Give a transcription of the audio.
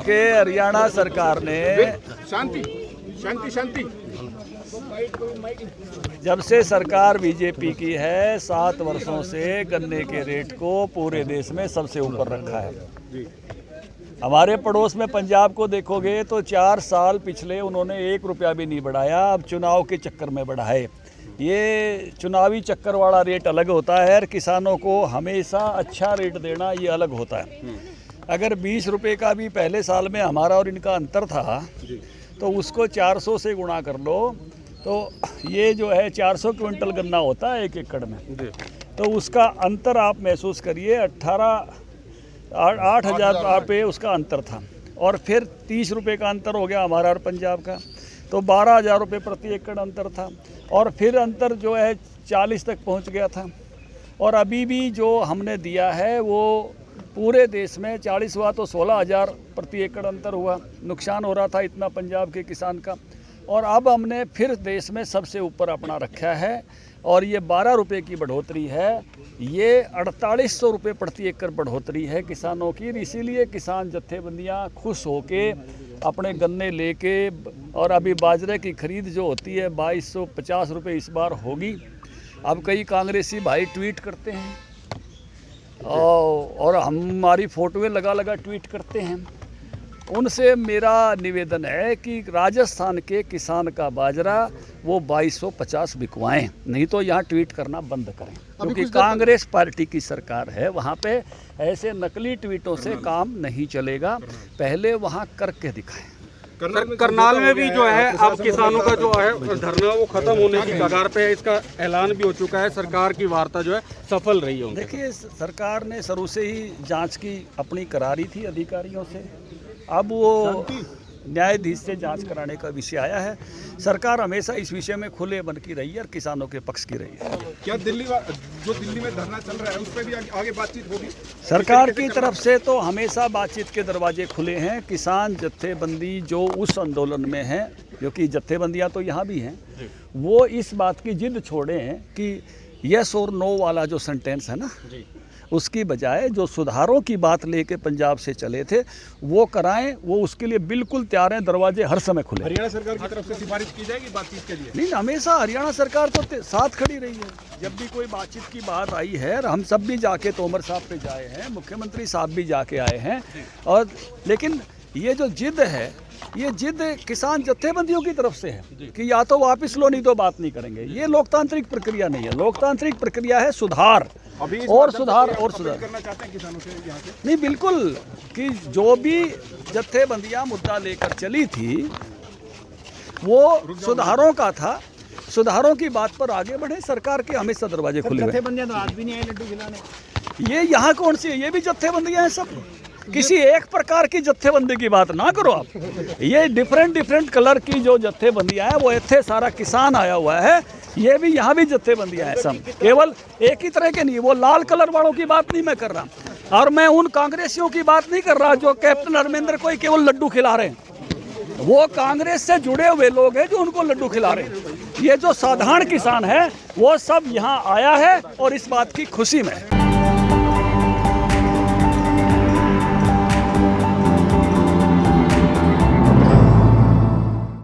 देखिए, हरियाणा सरकार ने शांति शांति शांति जब से सरकार बीजेपी की है 7 वर्षों से गन्ने के रेट को पूरे देश में सबसे ऊपर रखा है। हमारे पड़ोस में पंजाब को देखोगे तो 4 साल पिछले उन्होंने 1 रुपया भी नहीं बढ़ाया, अब चुनाव के चक्कर में बढ़ाए। ये चुनावी चक्कर वाला रेट अलग होता है और किसानों को हमेशा अच्छा रेट देना ये अलग होता है। अगर 20 रुपये का भी पहले साल में हमारा और इनका अंतर था तो उसको 400 से गुणा कर लो तो ये जो है 400 क्विंटल गन्ना होता है 1 एकड़ में, तो उसका अंतर आप महसूस करिए 8,000 रुपये उसका अंतर था। और फिर 30 रुपये का अंतर हो गया हमारा और पंजाब का, तो 12,000 रुपये प्रति एकड़ अंतर था। और फिर अंतर जो है 40 तक पहुंच गया था। और अभी भी जो हमने दिया है वो पूरे देश में 40 हुआ तो 16,000 प्रति एकड़ अंतर हुआ, नुकसान हो रहा था इतना पंजाब के किसान का। और अब हमने फिर देश में सबसे ऊपर अपना रखा है और ये 12 रुपये की बढ़ोतरी है, ये 4800 रुपये प्रति एकड़ बढ़ोतरी है किसानों की। इसीलिए किसान जत्थेबंदियां खुश होके अपने गन्ने लेके, और अभी बाजरे की खरीद जो होती है 2250 रुपये इस बार होगी। अब कई कांग्रेसी भाई ट्वीट करते हैं और हमारी फोटोएं लगा ट्वीट करते हैं। उनसे मेरा निवेदन है कि राजस्थान के किसान का बाजरा वो 2250 बिकवाएं, नहीं तो यहाँ ट्वीट करना बंद करें, क्योंकि कांग्रेस पार्टी की सरकार है, वहाँ पे ऐसे नकली ट्वीटों से काम नहीं चलेगा। पहले वहाँ करके दिखाएं। करनाल में भी जो है अब किसानों का जो है धरना वो खत्म होने की कगार पे है, इसका ऐलान भी हो चुका है। सरकार की वार्ता जो है सफल रही है। देखिए, सरकार ने शुरू से ही जांच की अपनी करारी थी अधिकारियों से, अब वो न्यायाधीश से जांच कराने का विषय आया है। सरकार हमेशा इस विषय में खुले मन की रही है और किसानों के पक्ष की रही है। क्या दिल्ली में धरना चल रहा है उस पर भी आगे बातचीत होगी? सरकार की तरफ से तो हमेशा बातचीत के दरवाजे खुले हैं। किसान जत्थेबंदी जो उस आंदोलन में है, क्योंकि जत्थेबंदियां तो यहाँ भी हैं, वो इस बात की जिद छोड़े हैं कि यस और नो वाला जो सेंटेंस है ना, उसकी बजाय जो सुधारों की बात लेके पंजाब से चले थे वो कराएं। वो उसके लिए बिल्कुल तैयार हैं, दरवाजे हर समय खुले। हरियाणा सरकार की तरफ से सिफारिश की जाएगी बातचीत के लिए? नहीं, हमेशा हरियाणा सरकार तो साथ खड़ी रही है। जब भी कोई बातचीत की बात आई है, हम सब भी जाके तोमर साहब पे जाए हैं, मुख्यमंत्री साहब भी जाके आए हैं। और लेकिन ये जो जिद है, ये जिद किसान जत्थेबंदियों की तरफ से है कि या तो वापस लो नहीं तो बात नहीं करेंगे। ये लोकतांत्रिक प्रक्रिया नहीं है। लोकतांत्रिक प्रक्रिया है सुधार और सुधार और सुधार करना चाहते हैं किसानों से यहाँ से? नहीं, बिल्कुल, कि जो भी जत्थेबंदियां मुद्दा लेकर चली थी वो सुधारों का था। सुधारों की बात पर आगे बढ़े, सरकार के हमेशा दरवाजे खुले हुए। जत्थेबंदियां तो आज भी नहीं आए लड्डू खिलाने। ये यहाँ कौन सी है? ये भी जत्थेबंदियां हैं सब। किसी एक प्रकार की जत्थेबंदी की बात ना करो आप। ये डिफरेंट कलर की जो जत्थेबंदियां हैं वो इतने सारा किसान आया हुआ है, ये भी यहाँ भी जत्थेबंदियां हैं सब, केवल एक ही तरह के नहीं। वो लाल कलर वालों की बात नहीं मैं कर रहा, और मैं उन कांग्रेसियों की बात नहीं कर रहा जो कैप्टन अमरिंदर को केवल लड्डू खिला रहे हैं। वो कांग्रेस से जुड़े हुए लोग हैं जो उनको लड्डू खिला रहे हैं। ये जो साधारण किसान है वो सब यहाँ आया है और इस बात की खुशी में।